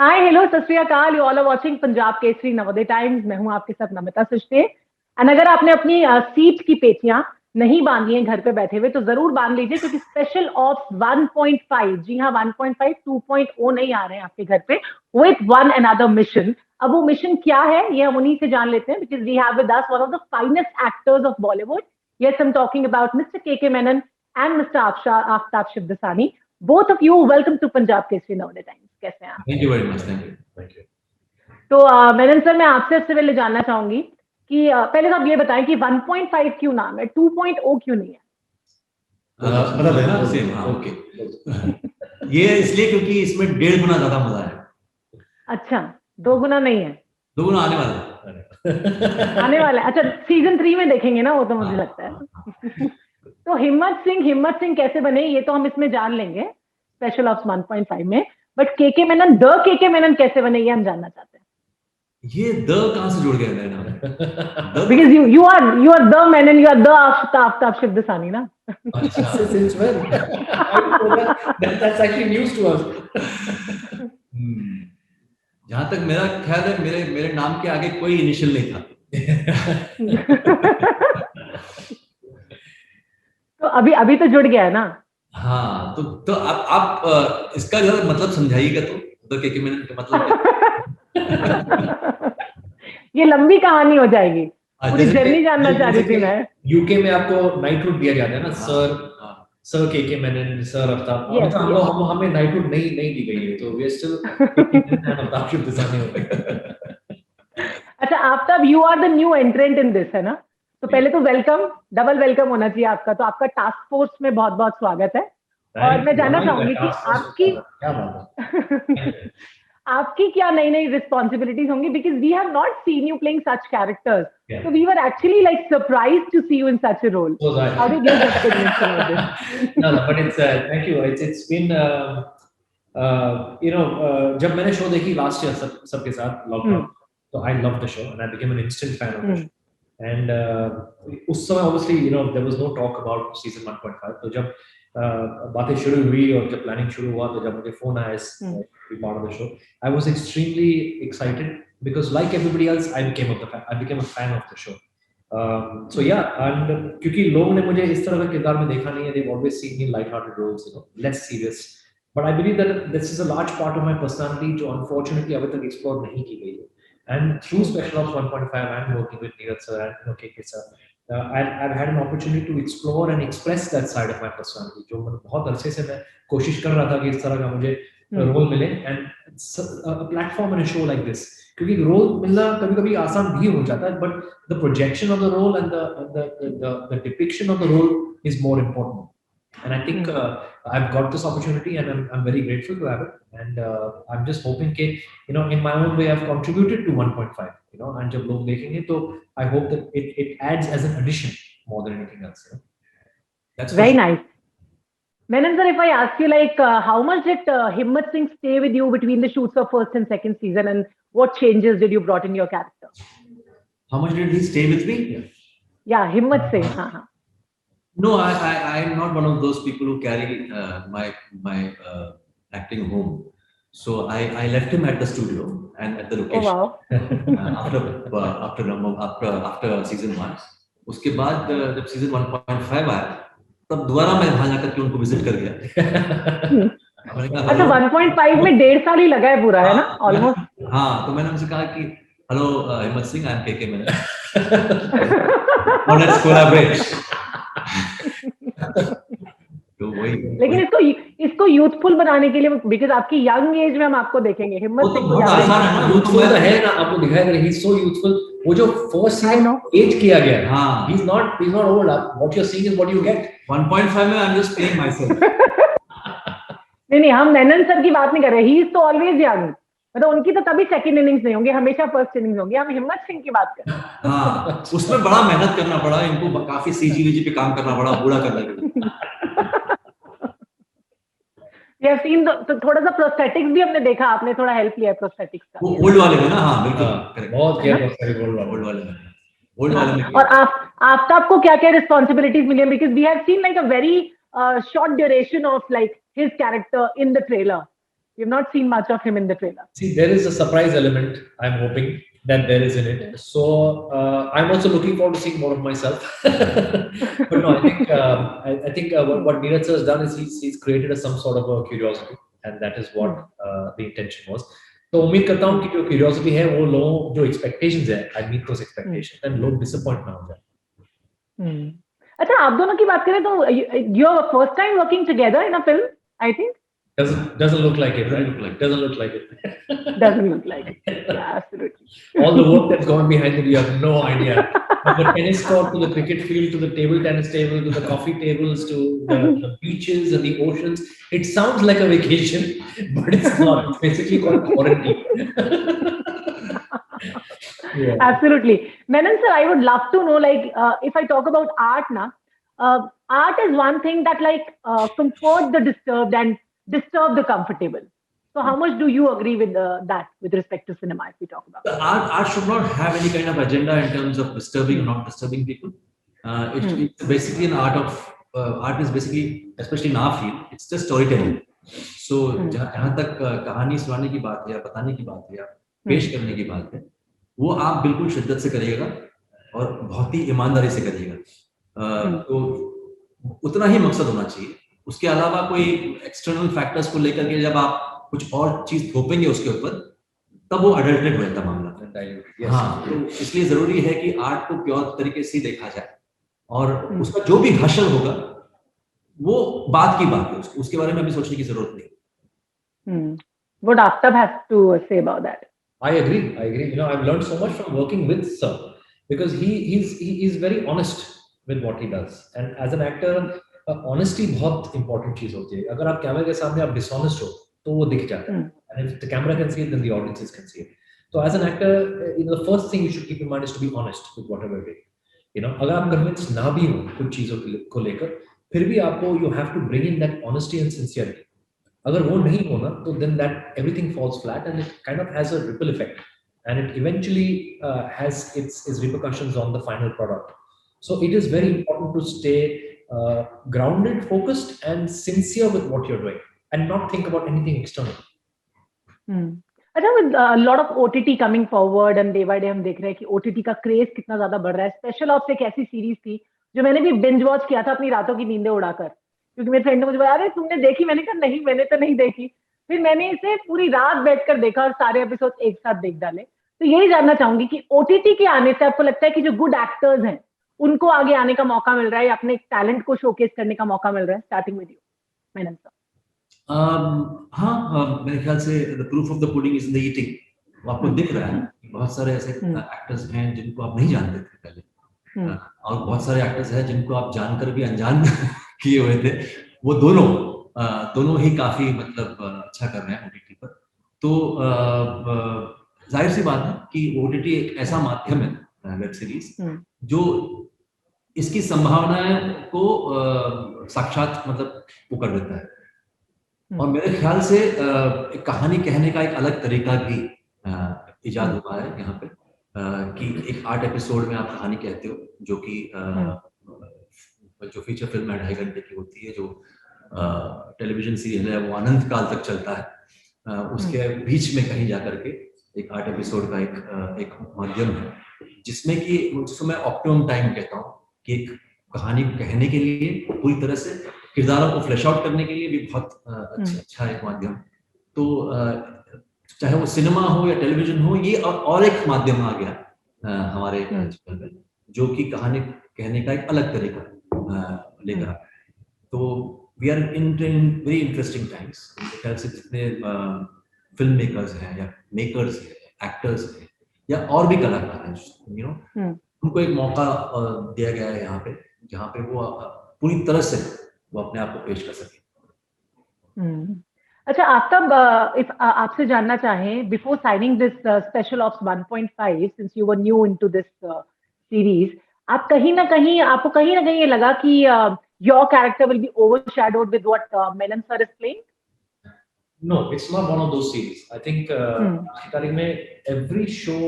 Hi hello Sat Sri Akal, you all are watching Punjab Kesari Navodaya Times. मैं हूं आपके साथ नमिता सचदे। एंड अगर आपने अपनी सीट की पेटियां नहीं बांधी हैं घर पे बैठे हुए तो जरूर बांध लीजिए, क्योंकि स्पेशल ऑफ 1.5, जी हाँ 1.5 2.0 नहीं आ रहे हैं आपके घर पे विथ वन अनदर मिशन। अब वो मिशन क्या है ये हम उन्हीं से जान लेते हैं, because we have with us one of the finest actors of Bollywood. Yes, I am talking about mister K Menon and mister Aftab Shivdasani. Both of you welcome to Punjab Kesari Navodaya Times. कैसे हैं आप? Thank you very much. Thank you. तो Menon sir, मैं आपसे सबसे पहले जानना चाहूंगी कि पहले तो आप ये बताएं कि 1.5 क्यों नाम है, 2.0 क्यों नहीं है? मतलब है ना सेम। हाँ, ओके। ये इसलिए क्योंकि इसमें 1.5 गुना ज्यादा मजा है। अच्छा, 2 गुना नहीं है? 2 गुना आने वाला है। आने वाला है? अच्छा, सीजन 3 में देखेंगे ना वो, तो मुझे लगता है। तो हिम्मत सिंह कैसे बने ये तो हम इसमें जान लेंगे, स्पेशल ऑफ 1.5 में। बट के मेनन, द के मेनन कैसे बने ये हम जानना चाहते हैं। ये द कहां से जुड़ गया मेरा नाम? Because you are the Menon, you are the Aftab Shivdasani ना। Since when? That's actually news to us. जहां तक मेरा ख्याल है, मेरे नाम के आगे कोई इनिशियल नहीं था। तो अभी तो जुड़ गया है ना। हाँ, तो आप इसका मतलब समझाइएगा तो के मेनन का मतलब क्या? ये लंबी कहानी हो जाएगी, पूरी जर्नी जानना चाह रही थी मैं। यूके में आपको नाइटहुड दिया जाता है ना, सर के मेनन, सर आफ्ताब। Yes, हम yes. लोग हमें नाइटहुड नहीं दी गई है, तो we are still Aftab Shivdasani हो गए। अच्छा Aftab, you are the new entrant in this, है ना? तो पहले तो वेलकम, डबल वेलकम होना चाहिए आपका। तो आपका टास्क फोर्स में बहुत बहुत स्वागत है। और मैं जानना चाहूंगी कि आपकी क्या नई नई रिस्पॉन्सिबिलिटीज होंगी, because we have not seen you playing such characters, so we were actually like surprised to see you in such a role. How did you get convinced about this? No, but it's thank you. It's been जब मैंने show देखी last year सबके साथ lockdown, तो I loved the show and I became an instant fan of the show. And उस समय obviously there was no talk about season 1.5. तो जब बातें शुरू हुई और जब प्लानिंग शुरू हुआ, तो जब मुझे फोन आया be part of the show, I was extremely excited because like everybody else, I became a fan of the show. So yeah, and क्योंकि लोगों ने मुझे इस तरह का किरदार में देखा नहीं है, they've always seen me light-hearted roles, less serious. But I believe that this is a large part of my personality जो unfortunately अभी तक explore नहीं की गई है. And through Special Ops 1.5, I'm working with Neeraj sir and KK sir. I've had an opportunity to explore and express that side of my personality, जो मैं बहुत अरसे से मैं कोशिश कर रहा था कि इस तरह का मुझे रोल मिले, and a platform and a show like this, क्योंकि रोल मिलना कभी-कभी आसान भी हो जाता है, but the projection of the role and the depiction of the role is more important. And I think I've got this opportunity and I'm very grateful to have it. And I'm just hoping that in my own way I've contributed to 1.5. And जब लोग देखेंगे तो I hope that it adds as an addition more than anything else. That's very nice. Menon sir, if I ask you like how much did Himmat Singh stay with you between the shoots of first and second season, and what changes did you brought in your character? How much did he stay with me? Yeah, Himmat Singh. No, I'm not one of those people who carry my acting home. So I left him at the studio and at the location. Oh wow. after season 1. उसके बाद जब season 1.5 आया, तब दोबारा मैं वहां जाकर के उनको विजिट कर गया। अच्छा, 1.5 में 1.5 साल ही लगा है पूरा, है ना? ऑलमोस्ट। हाँ, तो मैंने उनसे कहा कि hello Himmat Singh, I am KK Menon, let's collaborate. तो वही, लेकिन इसको यूथफुल बनाने के लिए, बिकॉज आपकी यंग एज में हम आपको देखेंगे, हिम्मत सिंह बहुत आसान है ना, यूथफुल तो है ना, आपको दिखाया गया, ही इज सो यूथफुल। वो जो फर्स्ट सीजन एज किया गया है, हाँ, he is not old. What you are seeing is what you get. 1.5 में I am just playing myself. नहीं, हम मेनन सर की बात नहीं कर रहे, ही इज तो ऑलवेज यंग। मतलब उनकी तो कभी सेकंड इनिंग्स नहीं होंगे, हमेशा फर्स्ट इनिंग्स होंगे। हम हिम्मत सिंह की बात कर रहे हैं। हाँ, उसमें बड़ा मेहनत करना पड़ा इनको, काफी सीजी पे काम करना पड़ा बूढ़ा करने के लिए। ये सीन तो थोड़ा सा प्रोस्थेटिक्स भी हमने देखा, आपने थोड़ा हेल्प लिया प्रोस्थेटिक्स का। वो ओल्ड वाले में ना? हाँ बिल्कुल, करेक्ट, बहुत किया प्रोस्थेटिक ओल्ड वाले में। और आफ्ताब को क्या क्या रिस्पांसिबिलिटीज मिली? Because we have seen like a very short duration of like his character in the trailer, We've not seen much of him in the trailer. See, there is a surprise element. I'm hoping that there is in it. So I'm also looking forward to seeing more of myself. But no, I think what Neeraj sir has done is he's created some sort of a curiosity, and that is what the intention was. तो उम्मीद करता हूँ कि जो curiosity है वो लोगों जो expectations है, I meet those expectations, and लोग disappoint ना हो जाए. अच्छा, आप दोनों की बात करें तो you're first time working together in a film, I think. Doesn't look like it, right? Doesn't look like it. Doesn't look like it. Yeah, absolutely. All the work that's gone behind it, you have no idea. From the tennis court to the cricket field to the table tennis table to the coffee tables to the beaches and the oceans. It sounds like a vacation, but it's not. It's basically called quarantine. Yeah. Absolutely. Menon sir, I would love to know, like, if I talk about art now, art is one thing that comfort the disturbed and disturb the comfortable. So how much do you agree with that with respect to cinema, if we talk about the art should not have any kind of agenda in terms of disturbing or not disturbing people. It's basically an art of art is basically, especially in our field, it's just storytelling. So जहाँ तक कहानी सुनाने की बात है या बताने की बात है या पेश करने की बात है, वो आप बिल्कुल शिद्दत से करिएगा और बहुत ही ईमानदारी से करिएगा. तो उतना ही मकसद होना चाहिए. उसके अलावा कोई एक्सटर्नल फैक्टर्स को लेकर के जब आप कुछ और चीज थोपेंगे उसके ऊपर, तब वो अडल्ट्रेट हो जाता है मामला. हाँ, तो इसलिए जरूरी है कि आर्ट को प्योर तरीके से देखा जाए और उसका जो भी हशर होगा वो बात की बात है, उसके बारे में अभी सोचने की जरूरत नहीं. What Aftab has to say about that? I agree. You know, I've learned so much from working with Sir because he is very honest with what he does, and as an actor, honesty बहुत important चीज होती है. अगर आप कैमरे के सामने आप dishonest हो तो वो दिख जाता है, and if the camera can see it, then the audiences can see it. So as an actor, the first thing you should keep in mind is to be honest with whatever you do. You know, अगर आप convinced ना भी हो कुछ चीजों को लेकर, फिर भी आपको you have to bring in that honesty and sincerity. अगर वो नहीं होना तो then that everything falls flat and it kind of has a ripple effect, and it eventually has its repercussions on the final product. So it is very important to stay grounded, focused, and sincere with what you're doing, and not think about anything external. I think with a lot of OTT coming forward and day by day हम देख रहे हैं कि OTT का craze कितना ज्यादा बढ़ रहा है. स्पेशल ऑप्स एक ऐसी सीरीज थी जो मैंने भी बिंज वॉच किया था अपनी रातों की नींदें उड़ाकर, क्योंकि मेरे फ्रेंड ने मुझे बताया, अरे तुमने देखी? मैंने कहा नहीं, मैंने तो नहीं देखी. फिर मैंने इसे पूरी रात बैठकर देखा और सारे एपिसोड एक साथ देख डाले. तो यही जानना चाहूंगी कि OTT के आने से आपको लगता है कि जो गुड एक्टर्स हैं उनको आगे आने का मौका मिल रहा है या अपने टैलेंट को शोकेस करने का मौका मिल रहा है? Starting with you Menon sir. हाँ, मेरे ख्याल से the proof of the pudding is in the eating. आपको दिख रहा है कि बहुत सारे ऐसे एक्टर्स हैं जिनको आप नहीं जानते थे पहले, और बहुत सारे एक्टर्स हैं जिनको आप जानकर भी अनजान किए हुए थे. वो दोनों ही काफी मतलब अच्छा कर रहे हैं OTT पर. तो जाहिर सी बात है कि OTT एक ऐसा माध्यम है वेब सीरीज जो इसकी संभावनाएं को साक्षात मतलब वो कर देता है. और मेरे ख्याल से कहानी कहने का एक अलग तरीका भी इजाद हुआ है यहाँ पे, कि एक 8 एपिसोड में आप कहानी कहते हो, जो कि जो फीचर फिल्म 2.5 घंटे की होती है, जो टेलीविजन सीरियल है वो अनंत काल तक चलता है, उसके बीच में कहीं जाकर के एक 8 एपिसोड का एक माध्यम है जिसमें कि जिसको मैं ऑप्टिमम टाइम कहता हूँ कि एक कहानी कहने के लिए पूरी तरह से किरदारों को फ्लैश आउट करने के लिए भी बहुत अच्छा एक माध्यम. तो चाहे वो सिनेमा हो या टेलीविजन हो, ये और एक माध्यम आ गया हमारे जीवन में जो कि कहानी कहने का एक अलग तरीका लेकर आता है. तो we are in very interesting times. मेरे ख्याल से जितने फिल्म मेकर्स हैं या मेकर्स हैं, एक्टर्स हैं या और भी कलाकार हैं, यू नो, उनको एक मौका दिया गया है यहाँ पे, जहाँ पे वो पूरी तरह से वो अपने आप को पेश कर सके. अच्छा आफ्ताब, आपसे जानना चाहें, before signing this special ops 1.5, since you were new into this series, आप आपको कहीं ना कहीं ये लगा कि your character will be overshadowed with what Menon sir is playing? No, it's not one of those series. I think every show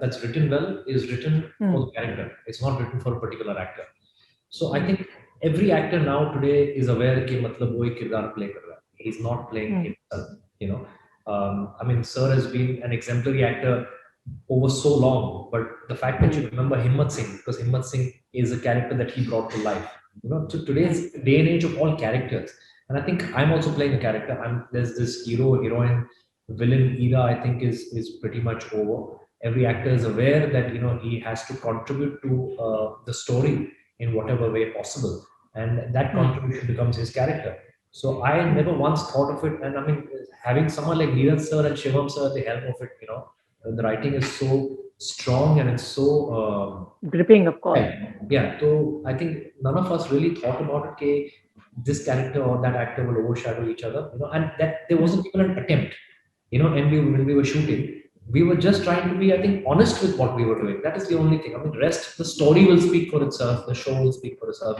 that's written well is written for the character. It's not written for a particular actor. So I think every actor now today is aware कि मतलब वो एक किरदार play कर रहा है. He's not playing Hmm. himself. You know, I mean, Sir has been an exemplary actor over so long, but the fact that you remember Himmat Singh, because Himmat Singh is a character that he brought to life. You know, to today's day and age of all characters, and I think I'm also playing a character. There's this hero, heroine, villain era. I think is pretty much over. Every actor is aware that he has to contribute to the story in whatever way possible, and that contribution becomes his character. So I never once thought of it, and I mean, having someone like Neeraj sir and Shivam sir at the helm of it, the writing is so strong and it's so Gripping, of course. yeah. So I think none of us really thought about it. Okay, this character or that actor will overshadow each other, and that there wasn't even an attempt. And when we were shooting, we were just trying to be, I think, honest with what we were doing. That is the only thing. I mean, rest, the story will speak for itself, the show will speak for itself,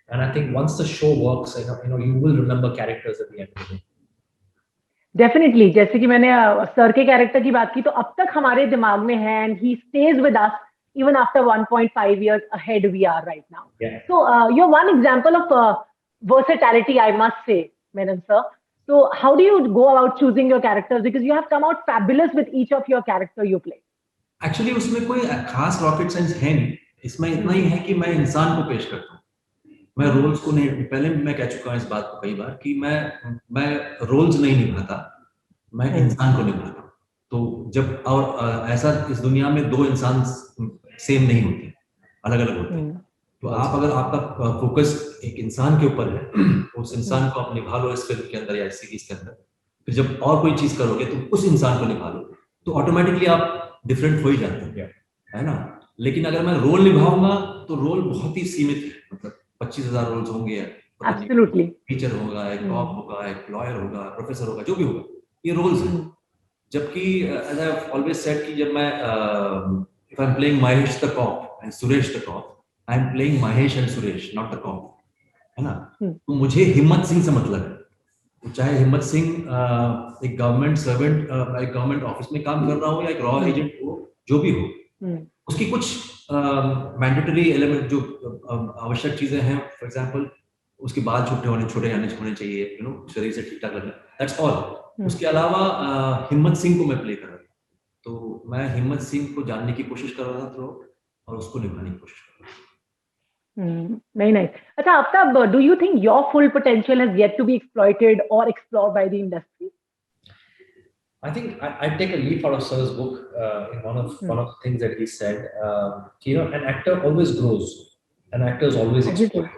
and I think once the show works, you will remember characters at the end of the day. Definitely, जैसे कि मैंने sir के character की बात की, तो अब तक हमारे दिमाग में है, and he stage with us even after 1.5 years ahead we are right now. Yeah. So you're one example of versatility, I must say, Menon sir. So how do you go about choosing your characters, because you have come out fabulous with each of your character you play? Actually उसमें कोई खास rocket science है नहीं, इसमें इतना ही है कि मैं इंसान को पेश करता हूँ, मैं रोल्स को नहीं। पहले मैं कह चुका हूँ इस बात को कई बार कि मैं रोल्स नहीं निभाता, मैं इंसान को निभाता हूँ। तो जब और ऐसा इस दुनिया में दो इंसान सेम नहीं होते, अलग अलग होते हैं। तो आप अगर आपका फोकस एक इंसान के ऊपर है, उस इंसान को आप निभा लो इस फिल्म के अंदर या इस सीरीज के अंदर, फिर जब और कोई चीज करोगे तो उस इंसान को निभा लो, तो ऑटोमेटिकली आप डिफरेंट हो ही जाते हैं, है ना। लेकिन अगर मैं रोल निभाऊंगा तो रोल बहुत ही सीमित है, मतलब 25,000 रोल्स होंगे, एब्सोल्युटली, टीचर होगा, एक कॉप होगा, एक लॉयर होगा, प्रोफेसर होगा, जो भी होगा, ये रोल्स हैं। जबकि as I have always said कि जब मैं if I'm playing Mahesh the cop and Suresh the cop, I'm playing Mahesh and Suresh, not the cop, है ना। तो मुझे हिम्मत सिंह से मतलब है, चाहे हिम्मत सिंह एक गवर्नमेंट सर्वेंट, एक गवर्नमेंट ऑफिस में काम कर रहा हो या एक रॉ एजेंट हो, जो भी हो, उसकी कुछ मैंडेटरी एलिमेंट जो आवश्यक चीजें हैं, फॉर एग्जांपल उसके बाल छोटे होने चाहिए, शरीर से ठीक ठाक लगना, दैट्स ऑल। उसके अलावा हिम्मत सिंह को मैं प्ले कर रहा था, तो मैं हिम्मत सिंह को जानने की कोशिश कर रहा था और उसको निभाने की कोशिश कर रहा था। Very nice. अच्छा Aftab, do you think your full potential has yet to be exploited or explored by the industry? I think I take a leaf out of Sir's book in one of the things that he said. An actor always grows, an actor is always explored,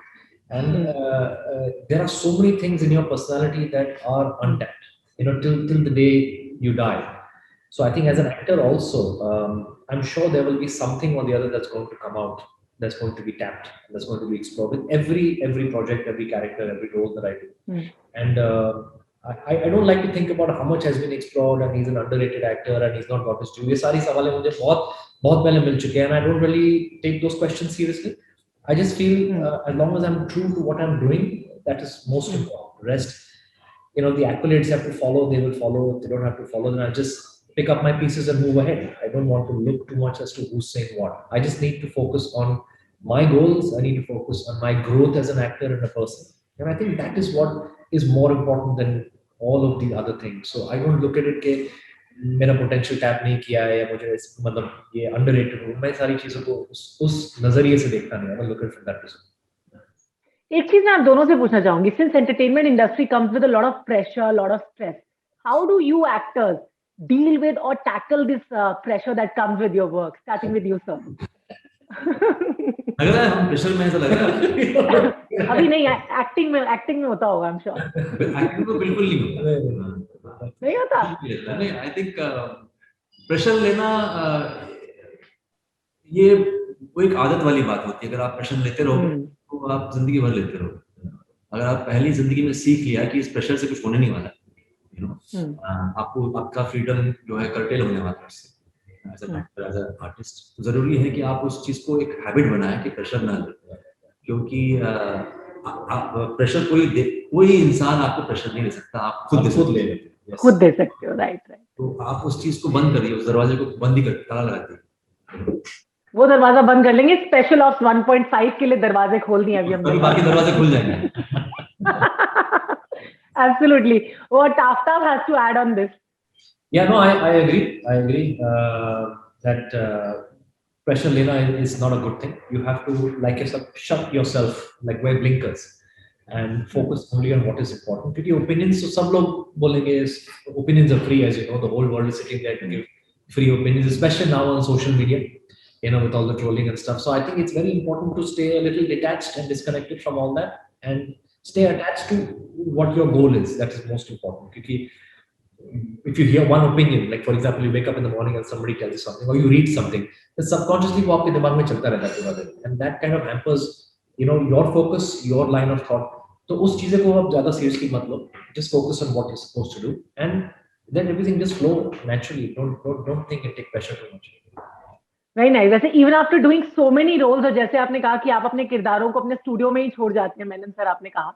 and there are so many things in your personality that are untapped. Till the day you die. So I think as an actor also, I'm sure there will be something or the other that's going to come out, that's going to be tapped, that's going to be explored with every project, every character, every role that I do. And I don't like to think about how much has been explored and he's an underrated actor and he's not got his due. ये सारी सवालें मुझे बहुत पहले मिल चुके हैं, and I don't really take those questions seriously. I just feel as long as I'm true to what I'm doing, that is most important. Rest, the accolades have to follow, they will follow. If they don't have to follow, then I'll just pick up my pieces and move ahead. I don't want to look too much as to who's saying what. I just need to focus on my goals. I need to focus on my growth as an actor and a person. And I think that is what is more important than all of the other things. So I don't look at it कि मेरा potential tap नहीं किया है या मुझे मतलब ये underrated हूँ, मैं सारी चीजों को उस नजरिए से देखता नहीं। I don't look at it from that perspective. एक चीज मैं आप दोनों से पूछना चाहूंगी, since entertainment industry comes with a lot of pressure, a lot of stress, how do you actors deal with or tackle this pressure that comes with your work, starting with you, sir? लग रहा है हम pressure में, ऐसा लग रहा है। अभी नहीं, एक्टिंग में होता होगा, I'm sure. एक्टिंग तो बिल्कुल नहीं होता। नहीं, आई थिंक प्रेशर लेना ये वो एक आदत वाली बात होती है। अगर आप प्रेशर लेते रहोगे तो आप जिंदगी भर लेते रहोगे। अगर आप पहली जिंदगी में सीख लिया कि इस प्रेशर से कुछ होने नहीं वाला, आपको आपका फ्रीडम जो है कर्टेल होने वाला है इससे, एज एन आर्टिस्ट। तो जरूरी है कि आप उस चीज को एक हैबिट बनाएं कि प्रेशर ना ले, क्योंकि प्रेशर कोई इंसान आपको प्रेशर नहीं दे सकता, आप खुद दे सकते हो। राइट। तो आप उस चीज को बंद करिए, उस दरवाजे को बंद ही कर, ताला लगा दीजिए। वो दरवाजा बंद कर लेंगे, स्पेशल ऑप्स 1.5 के लिए दरवाजे खोल दिए अभी हमने, बाकी दरवाजे खुल जाएंगे। Absolutely. What Aftab has to add on this? Yeah, no, I agree. I agree that pressure lena is not a good thing. You have to, like yourself, shut yourself, like wear blinkers, and focus only on what is important. Because opinions, so some log bolenge is opinions are free, as you know. The whole world is sitting there to give free opinions, especially now on social media, with all the trolling and stuff. So I think it's very important to stay a little detached and disconnected from all that, and stay attached to what your goal is. That is most important. Because if you hear one opinion, like for example, you wake up in the morning and somebody tells you something, or you read something, then subconsciously वो आपके दिमाग में चलता रहता है पूरा दिन, and that kind of hampers, your focus, your line of thought. तो उस चीज़ को आप ज़्यादा seriously मत लो. Just focus on what you're supposed to do, and then everything just flow naturally. Don't think and take pressure too much. Very nice. वैसे even after doing so many roles, और जैसे आपने कहा कि आप अपने किरदारों को अपने स्टूडियो में ही छोड़ जाते हैं, मेनन सर आपने कहा,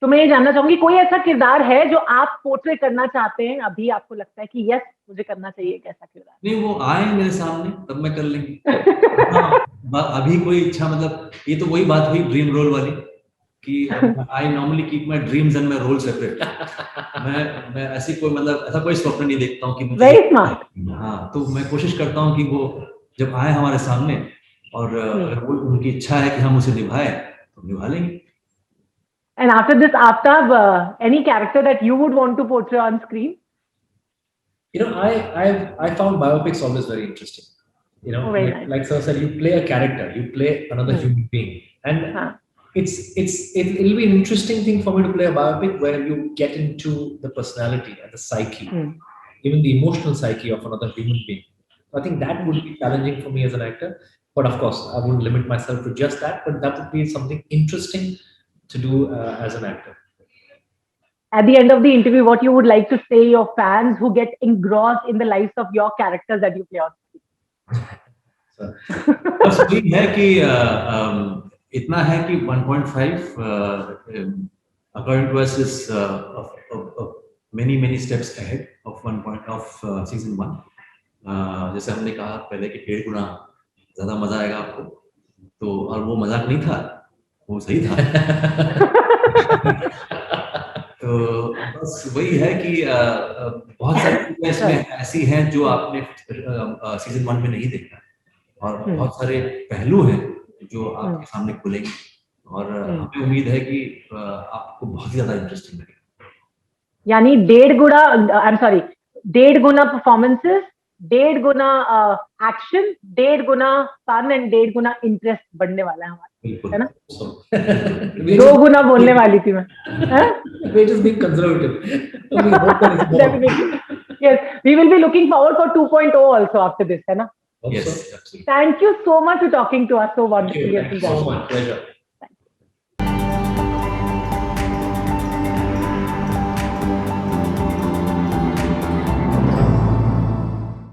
तो मैं ये जानना चाहूंगी कोई ऐसा किरदार है जो आप पोर्ट्रे करना चाहते हैं, अभी आपको लगता है कि यस मुझे करना चाहिए एक ऐसा किरदार? नहीं, वो आए मेरे सामने तब मैं कर लेंगे। अभी कोई इच्छा, मतलब ये तो वही बात हुई ड्रीम रोल वाली कि I normally keep my dreams and my role separate. मैं ऐसी कोई, मतलब ऐसा कोई स्वप्न नहीं देखता हूँ कि मुझे, वेरी स्मार्ट। हाँ, तो मैं कोशिश करता हूँ कि वो जब आए हमारे सामने और अगर वो उनकी इच्छा है कि हम उसे निभाएं तो निभा लेंगे। And after this, Aftab, any character that you would want to portray on screen? I found biopics always very interesting. Like Sir said, you play a character, you play another human being, and it'll be an interesting thing for me to play a biopic where you get into the personality and the psyche, even the emotional psyche of another human being. So I think that would be challenging for me as an actor, but of course I wouldn't limit myself to just that, but that would be something interesting to do as an actor. At the end of the interview, what you would like to say your fans who get engrossed in the lives of your characters that you play on screen? बस यही है कि इतना है कि 1.5 according to us is of many steps ahead of season 1. जैसे हमने कहा पहले कि 1.5 गुना ज्यादा मजा आएगा आपको, तो और वो मजाक नहीं था, वो सही था। तो बस वही है कि बहुत सारी चीजें इसमें ऐसी हैं जो आपने सीजन 1 में नहीं देखा, और बहुत सारे पहलू हैं जो आपके सामने खुलेंगे, और हमें उम्मीद है कि आपको बहुत ज्यादा इंटरेस्टिंग लगेगा। यानी 1.5 गुना परफॉर्मेंसेस, 1.5 गुना एक्शन, 1.5 गुना फन एंड 1.5 गुना इंटरेस्ट बढ़ने वाला है हमारा, है ना? 2 गुना बोलने वाली थी मैं। We're just being conservative. Definitely. Yes, we will be looking forward for 2.0 also after this, है ना? Yes, absolutely. Thank you so much for talking to us so wonderfully. Thank you so much. Pleasure.